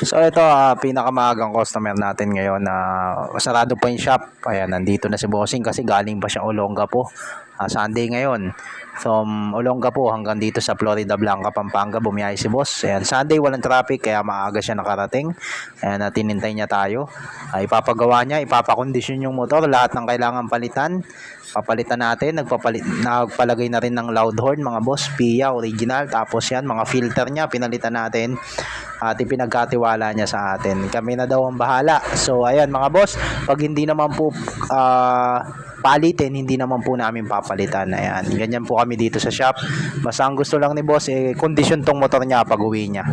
So ito, pinakamagang customer natin ngayon na sarado pa yung shop. Ayan, nandito na si Bossing kasi galing pa siya Olongapo. Sunday ngayon. From Olongapo hanggang dito sa Florida Blanca, Pampanga, bumiyahe si Boss. Ayan, Sunday walang traffic kaya maaga siya nakarating. Ayan, tinintay niya tayo. Ipapagawa niya, ipapakondisyon yung motor, lahat ng kailangan palitan. Papalitan natin, nagpalagay na rin ng loud horn mga boss, PIA original, tapos yan mga filter niya pinalitan natin at ipinagkatiwala niya sa atin. Kami na daw ang bahala. So ayan mga boss, pag hindi naman po palitin, hindi naman po namin papalitan. Ayan, ganyan po kami dito sa shop. Basta ang gusto lang ni boss kondisyon tong motor niya pag uwi niya.